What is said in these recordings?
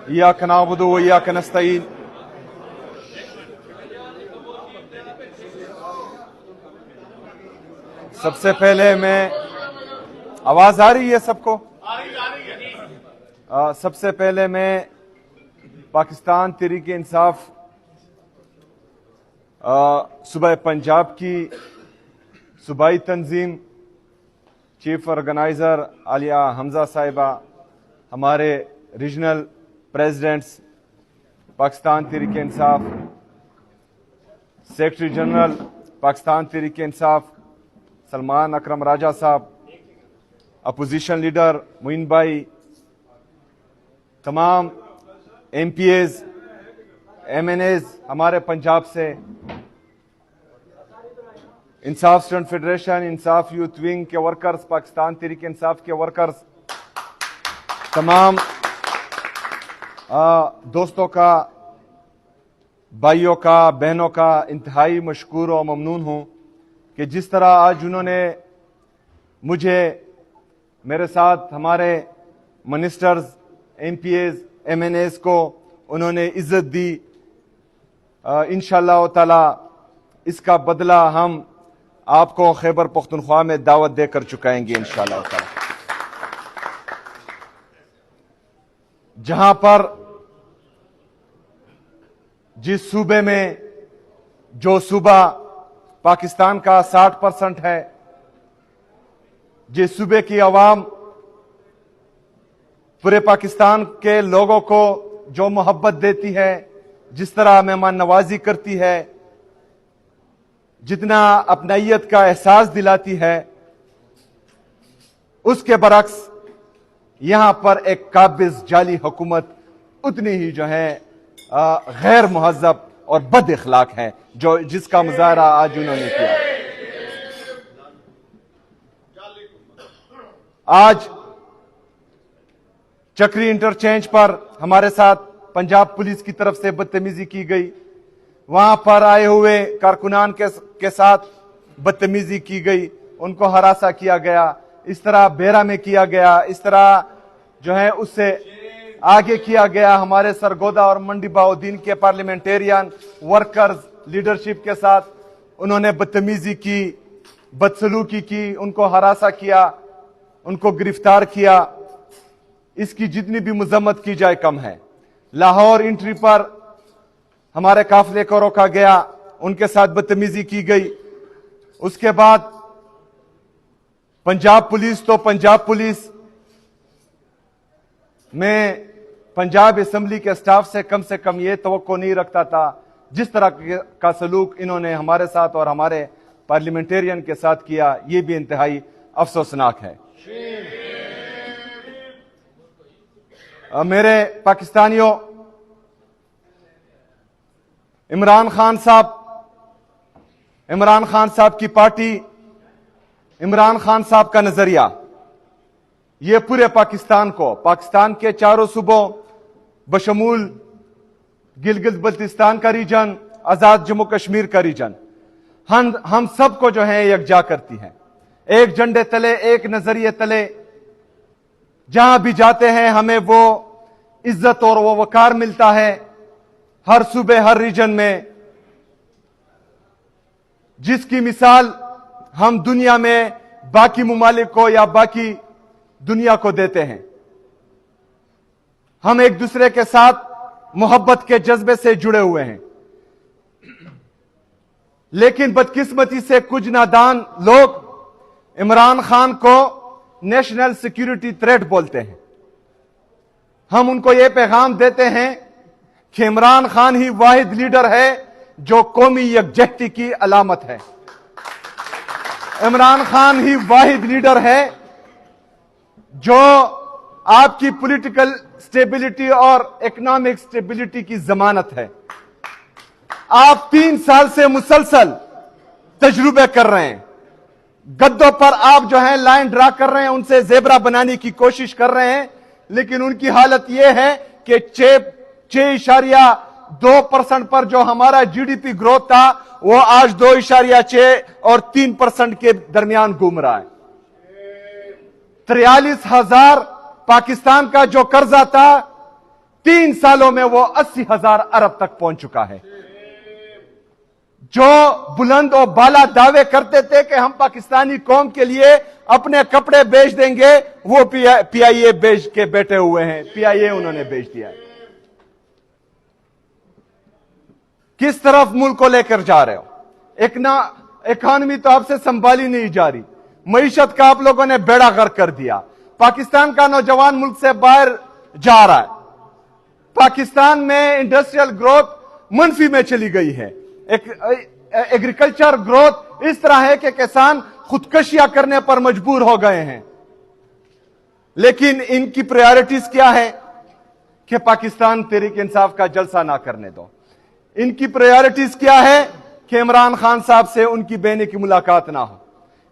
इय्याक नअबुदु व इय्याक नस्तईन। सबसे पहले मैं, आवाज आ रही है सबको? सबसे पहले मैं पाकिस्तान तहरीक इंसाफ सूबा पंजाब की सूबाई तंजीम चीफ ऑर्गेनाइजर आलिया हमजा साहिबा, हमारे regional presidents Pakistan Tehreek Insaf, secretary general Pakistan Tehreek Insaf Salman अकरम राजा साहब, अपोजिशन लीडर मोइन भाई, तमाम MPAs, MNAs हमारे पंजाब से, इंसाफ स्टूडेंट फेडरेशन, इंसाफ यूथ विंग के वर्कर्स, पाकिस्तान तहरीक इंसाफ के वर्कर्स, तमाम दोस्तों का, भाइयों का, बहनों का इंतहाई मशकूर और ममनून हूं कि जिस तरह आज उन्होंने मुझे, मेरे साथ हमारे मिनिस्टर्स, MPAs, MNAs को उन्होंने इज्जत दी। इंशाअल्लाह ताला इसका बदला हम आपको खैबर पख्तूनख्वा में दावत देकर चुकाएंगे इंशाअल्लाह ताला। जहां पर जिस सूबे में, जो सूबा पाकिस्तान का 60% है, जिस सूबे की आवाम पूरे पाकिस्तान के लोगों को जो मोहब्बत देती है, जिस तरह मेहमान नवाजी करती है, जितना अपनाइयत का एहसास दिलाती है, उसके बरक्स यहां पर एक काबिज जाली हुकूमत उतनी ही जो है गैर मुहज्जब और बद इखलाक है, जो जिसका मुजाहरा आज उन्होंने किया। आज चक्री इंटरचेंज पर हमारे साथ पंजाब पुलिस की तरफ से बदतमीजी की गई, वहां पर आए हुए कारकुनान के साथ बदतमीजी की गई, उनको हरासा किया गया, इस तरह बेरा में किया गया, इस तरह जो है उससे आगे किया गया। हमारे सरगोदा और मंडी बाउद्दीन के पार्लियामेंटेरियन वर्कर्स लीडरशिप के साथ उन्होंने बदतमीजी की, बदसलूकी की, उनको हरासा किया, उनको गिरफ्तार किया। इसकी जितनी भी मजम्मत की जाए कम है। लाहौर एंट्री पर हमारे काफिले को रोका गया, उनके साथ बदतमीजी की गई। उसके बाद पंजाब पुलिस, तो पंजाब पुलिस में पंजाब असेंबली के स्टाफ से कम ये तवक्को नहीं रखता था। जिस तरह का सलूक इन्होंने हमारे साथ और हमारे पार्लियामेंटेरियन के साथ किया, ये भी इंतहाई अफसोसनाक है। मेरे पाकिस्तानियों, इमरान खान साहब की पार्टी, इमरान खान साहब का नजरिया, ये पूरे पाकिस्तान को, पाकिस्तान के चारों सूबों बशमूल गिलगित बल्तिस्तान का रीजन, आजाद जम्मू कश्मीर का रीजन, हम सबको जो है यकजा करती है। एक झंडे तले, एक नजरिए तले जहां भी जाते हैं हमें वो इज्जत और वो वकार मिलता है। हर सूबे, हर रीजन में जिसकी मिसाल हम दुनिया में बाकी मुमालिक को या बाकी दुनिया को देते हैं। हम एक दूसरे के साथ मोहब्बत के जज्बे से जुड़े हुए हैं, लेकिन बदकिस्मती से कुछ नादान लोग इमरान खान को नेशनल सिक्योरिटी थ्रेट बोलते हैं। हम उनको यह पैगाम देते हैं कि इमरान खान ही वाहिद लीडर है जो कौमी यकजहती की अलामत है। इमरान खान ही वाहिद लीडर है जो आपकी पॉलिटिकल स्टेबिलिटी और इकोनॉमिक स्टेबिलिटी की जमानत है। आप 3 साल से मुसलसल तजुर्बे कर रहे हैं, गद्दों पर आप जो है लाइन ड्रा कर रहे हैं, उनसे जेबरा बनाने की कोशिश कर रहे हैं, लेकिन उनकी हालत यह है कि 6.2% पर जो हमारा जीडीपी ग्रोथ था वो आज 2.6 और 3% के दरमियान घूम रहा है। 43,000 पाकिस्तान का जो कर्जा था 3 सालों में वो 80,000 अरब तक पहुंच चुका है। जो बुलंद और बाला दावे करते थे कि हम पाकिस्तानी कौम के लिए अपने कपड़े बेच देंगे, वो पीआईए बेच के बैठे हुए हैं। पीआईए उन्होंने बेच दिया है। किस तरफ मुल्क को लेकर जा रहे हो? इकॉनमी तो आपसे संभाली नहीं जा रही। मईशत का आप लोगों ने बेड़ा गर्क कर दिया। पाकिस्तान का नौजवान मुल्क से बाहर जा रहा है। पाकिस्तान में इंडस्ट्रियल ग्रोथ मंफी में चली गई है। एग्रीकल्चर ग्रोथ इस तरह है कि किसान खुदकशियां करने पर मजबूर हो गए हैं। लेकिन इनकी प्रायोरिटीज क्या है कि पाकिस्तान तहरीक इंसाफ का जलसा ना करने दो। इनकी प्रायोरिटीज क्या है कि इमरान खान साहब से उनकी बहन की मुलाकात ना हो।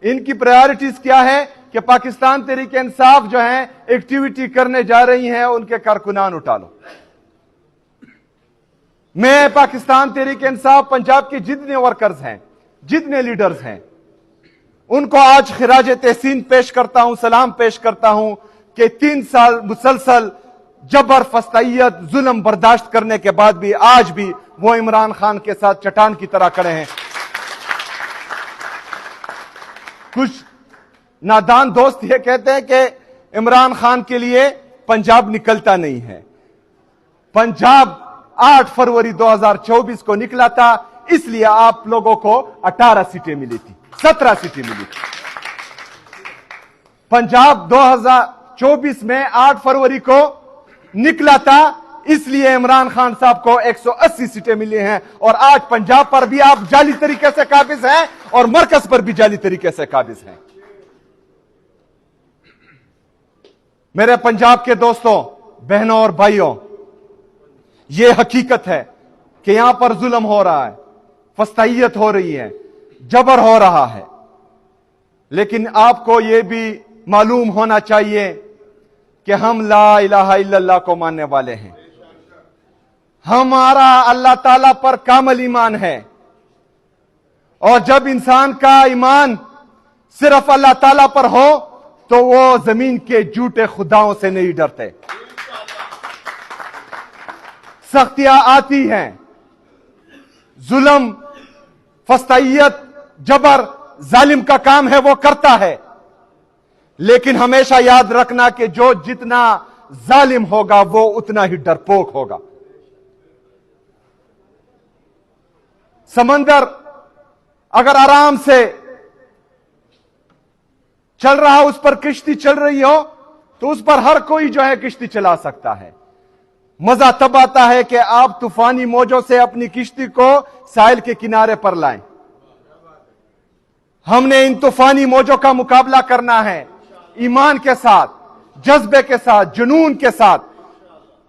इनकी प्रायोरिटीज क्या है कि पाकिस्तान तहरीक इंसाफ जो है एक्टिविटी करने जा रही हैं, उनके कारकुनान उठा लो। मैं पाकिस्तान तहरीक इंसाफ पंजाब के जितने वर्कर्स हैं, जितने लीडर्स हैं, उनको आज खिराज तहसीन पेश करता हूं, सलाम पेश करता हूं कि 3 साल मुसलसल जबर, फस्तायत, जुल्म बर्दाश्त करने के बाद भी आज भी वो इमरान खान के साथ चट्टान की तरह खड़े हैं। कुछ नादान दोस्त ये कहते हैं कि इमरान खान के लिए पंजाब निकलता नहीं है। पंजाब 8 फरवरी 2024 को निकला था, इसलिए आप लोगों को 18 सीटें मिली थी, 17 सीटें मिली थी। पंजाब 2024 में 8 फरवरी को निकला था, इसलिए इमरान खान साहब को 180 सीटें मिली हैं। और आज पंजाब पर भी आप जाली तरीके से काबिज हैं और मरकज पर भी जाली तरीके से काबिज हैं। मेरे पंजाब के दोस्तों, बहनों और भाइयों, यह हकीकत है कि यहां पर जुल्म हो रहा है, फस्तायत हो रही है, जबर हो रहा है। लेकिन आपको यह भी मालूम होना चाहिए कि हम ला इलाहा इल्लल्लाह को मानने वाले हैं। हमारा अल्लाह ताला पर कामिल ईमान है। और जब इंसान का ईमान सिर्फ अल्लाह ताला पर हो तो वो जमीन के झूठे खुदाओं से नहीं डरते। सख्तियां आती हैं, जुल्म, फस्तायत, जबर जालिम का काम है, वो करता है। लेकिन हमेशा याद रखना कि जो जितना जालिम होगा वो उतना ही डरपोक होगा। समंदर अगर आराम से चल रहा, उस पर किश्ती चल रही हो, तो उस पर हर कोई जो है किश्ती चला सकता है। मजा तब आता है कि आप तूफानी मौजों से अपनी किश्ती को साहिल के किनारे पर लाएं। हमने इन तूफानी मौजों का मुकाबला करना है ईमान के साथ, जज्बे के साथ, जुनून के साथ।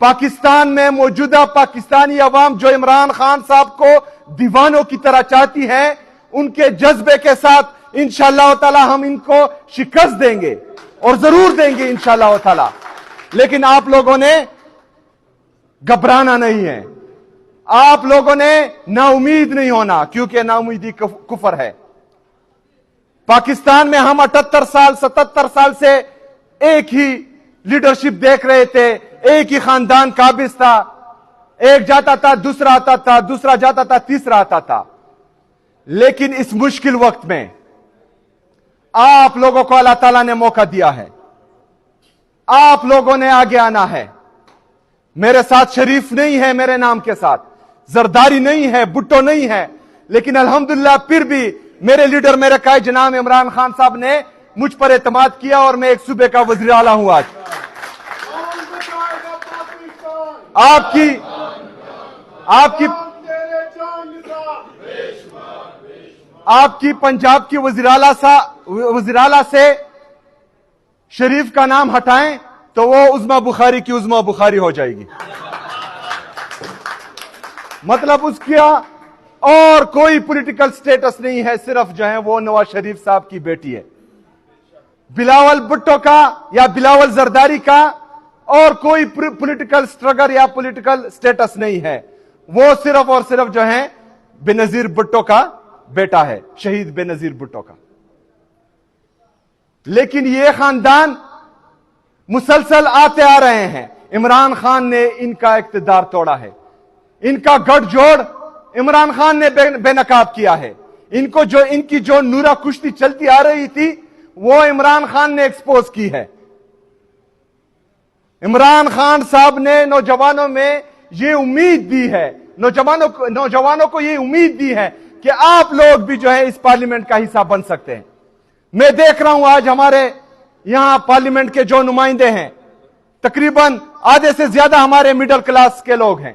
पाकिस्तान में मौजूदा पाकिस्तानी अवाम जो इमरान खान साहब को दीवानों की तरह चाहती है, उनके जज्बे के साथ इंशाअल्लाह ताला हम इनको शिकस्त देंगे और जरूर देंगे इंशाअल्लाह ताला। लेकिन आप लोगों ने घबराना नहीं है, आप लोगों ने नाउमीद नहीं होना, क्योंकि नाउमीदी कुफर है। पाकिस्तान में हम 78 साल 77 साल से एक ही लीडरशिप देख रहे थे, एक ही खानदान काबिज था। एक जाता था, दूसरा आता था, दूसरा जाता था, तीसरा आता था। लेकिन इस मुश्किल वक्त में आप लोगों को अल्लाह ताला ने मौका दिया है, आप लोगों ने आगे आना है। मेरे साथ शरीफ नहीं है, मेरे नाम के साथ जरदारी नहीं है, भुट्टो नहीं है, लेकिन अल्हम्दुलिल्लाह फिर भी मेरे लीडर, मेरे कायद जनाब इमरान खान साहब ने मुझ पर एतमाद किया और मैं एक सूबे का वज़ीर आला हूं। आज आपकी पंजाब की वज़ीर-आला से शरीफ का नाम हटाएं तो वो उज़्मा बुखारी की उज़्मा बुखारी हो जाएगी। मतलब उसका और कोई पॉलिटिकल स्टेटस नहीं है, सिर्फ जो है वो नवाज शरीफ साहब की बेटी है। बिलावल भुट्टो का या बिलावल जरदारी का और कोई पॉलिटिकल स्ट्रगल या पॉलिटिकल स्टेटस नहीं है। वो सिर्फ और सिर्फ जो है बेनजीर भुट्टो का बेटा है, शहीद बेनजीर भुट्टो का। लेकिन ये खानदान مسلسل آتے آ رہے ہیں. عمران خان نے ان کا اقتدار توڑا ہے. ان کا گٹھ جوڑ عمران خان نے بے نقاب کیا ہے. ان کی جو نورا کشتی چلتی آ رہی تھی وہ عمران خان نے ایکسپوز کی ہے. عمران خان صاحب نے نوجوانوں میں یہ امید دی ہے، نوجوانوں کو یہ امید دی ہے کہ آپ لوگ بھی جو ہے اس پارلیمنٹ کا حصہ بن سکتے ہیں. میں دیکھ رہا ہوں آج ہمارے یہاں پارلیمنٹ کے جو نمائندے ہیں تقریباً آدھے سے زیادہ ہمارے مڈل کلاس کے لوگ ہیں.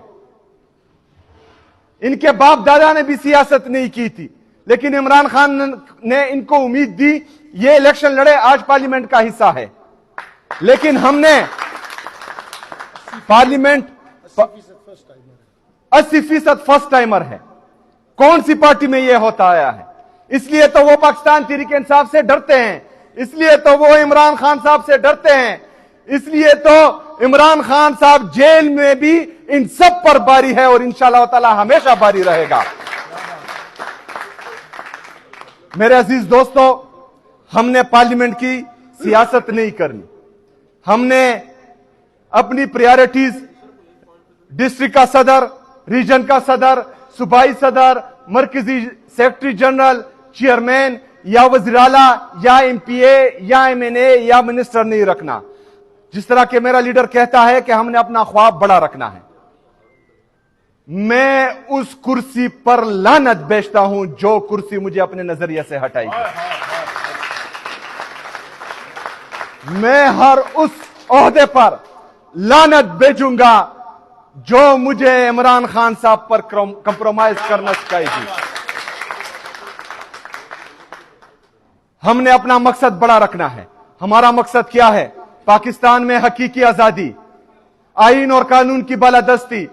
ان کے باپ دادا نے بھی سیاست نہیں کی تھی، لیکن عمران خان نے ان کو امید دی، یہ الیکشن لڑے، آج پارلیمنٹ کا حصہ ہے. لیکن ہم نے پارلیمنٹ 80% فرسٹ ٹائمر ہے. کون سی پارٹی میں یہ ہوتا آیا ہے؟ اس لیے تو وہ پاکستان تحریک انصاف سے ڈرتے ہیں، اس لیے تو وہ عمران خان صاحب سے ڈرتے ہیں، اس لیے تو عمران خان صاحب جیل میں بھی ان سب پر باری ہے اور انشاءاللہ تعالی ہمیشہ باری رہے گا. میرے عزیز دوستو، ہم نے پارلیمنٹ کی سیاست نہیں کرنی. ہم نے اپنی پریارٹیز ڈسٹرکٹ کا صدر، ریجن کا صدر، صوبائی صدر، مرکزی سیکرٹری جنرل، چیئرمین یا وزیر اعلیٰ یا ایم پی اے یا ایم این اے یا منسٹر نہیں رکھنا. جس طرح کہ میرا لیڈر کہتا ہے کہ ہم نے اپنا خواب بڑا رکھنا ہے. میں اس کرسی پر لعنت بیچتا ہوں جو کرسی مجھے اپنے نظریے سے ہٹائی گی. میں ہر اس عہدے پر لعنت بیچوں گا جو مجھے عمران خان صاحب پر کمپرومائز کرنا سکھائے گی. ہم نے اپنا مقصد بڑا رکھنا ہے. ہمارا مقصد کیا ہے؟ پاکستان میں حقیقی آزادی، آئین اور قانون کی بالادستی،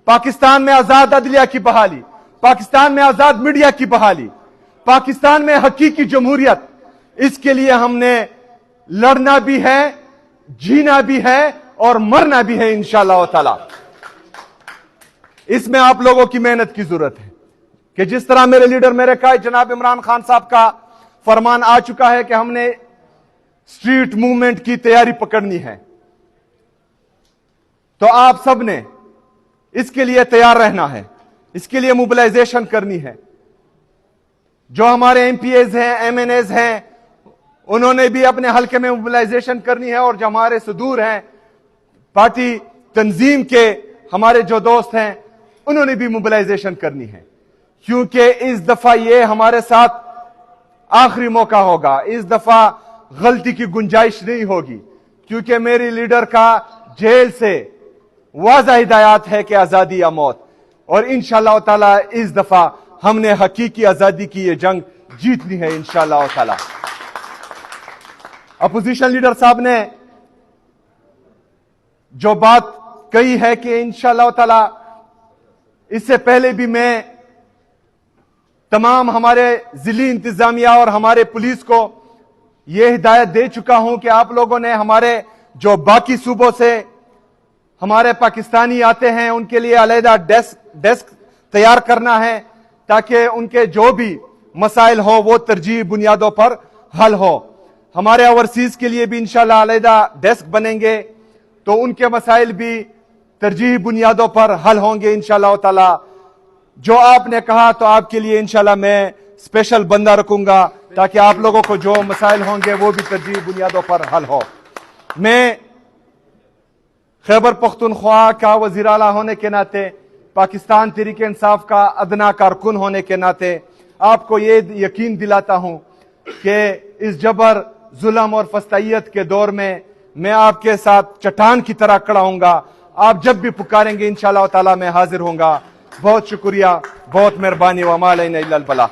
پاکستان میں آزاد عدلیہ کی بحالی، پاکستان میں آزاد میڈیا کی بحالی، پاکستان میں حقیقی جمہوریت. اس کے لیے ہم نے لڑنا بھی ہے، جینا بھی ہے اور مرنا بھی ہے انشاءاللہ تعالی. اس میں آپ لوگوں کی محنت کی ضرورت ہے کہ جس طرح میرے لیڈر میرے قائد جناب عمران خان صاحب کا فرمان آ چکا ہے کہ ہم نے اسٹریٹ موومنٹ کی تیاری پکڑنی ہے، تو آپ سب نے اس کے لیے تیار رہنا ہے، اس کے لیے موبلائزیشن کرنی ہے. جو ہمارے ایم پی ایز ہیں، ایم این ایز ہیں، انہوں نے بھی اپنے حلقے میں موبلائزیشن کرنی ہے. اور جو ہمارے صدور ہیں پارٹی تنظیم کے ہمارے جو دوست ہیں انہوں نے بھی موبلائزیشن کرنی ہے. کیونکہ اس دفعہ یہ ہمارے ساتھ آخری موقع ہوگا، اس دفعہ غلطی کی گنجائش نہیں ہوگی. کیونکہ میری لیڈر کا جیل سے واضح ہدایات ہے کہ آزادی یا موت. اور انشاءاللہ تعالی اس دفعہ ہم نے حقیقی آزادی کی یہ جنگ جیتنی ہے انشاءاللہ تعالی. اپوزیشن لیڈر صاحب نے جو بات کہی ہے کہ انشاءاللہ تعالی اس سے پہلے بھی میں تمام ہمارے ضلعی انتظامیہ اور ہمارے پولیس کو یہ ہدایت دے چکا ہوں کہ آپ لوگوں نے ہمارے جو باقی صوبوں سے ہمارے پاکستانی آتے ہیں ان کے لیے علیحدہ ڈیسک تیار کرنا ہے تاکہ ان کے جو بھی مسائل ہو وہ ترجیحی بنیادوں پر حل ہو. ہمارے اوورسیز کے لیے بھی انشاءاللہ علیحدہ ڈیسک بنیں گے تو ان کے مسائل بھی ترجیحی بنیادوں پر حل ہوں گے انشاءاللہ تعالی. جو آپ نے کہا تو آپ کے لیے انشاءاللہ میں اسپیشل بندہ رکھوں گا تاکہ آپ لوگوں کو جو مسائل ہوں گے وہ بھی ترجیحی بنیادوں پر حل ہو. میں خیبر پختونخوا کا وزیر اعلیٰ ہونے کے ناطے، پاکستان تحریک انصاف کا ادنا کارکن ہونے کے ناطے آپ کو یہ یقین دلاتا ہوں کہ اس جبر، ظلم اور فسطائیت کے دور میں آپ کے ساتھ چٹان کی طرح کھڑا ہوں گا. آپ جب بھی پکاریں گے انشاءاللہ تعالی میں حاضر ہوں گا. بہت شکریہ، بہت مہربانی. وما علینا الا البلاغ.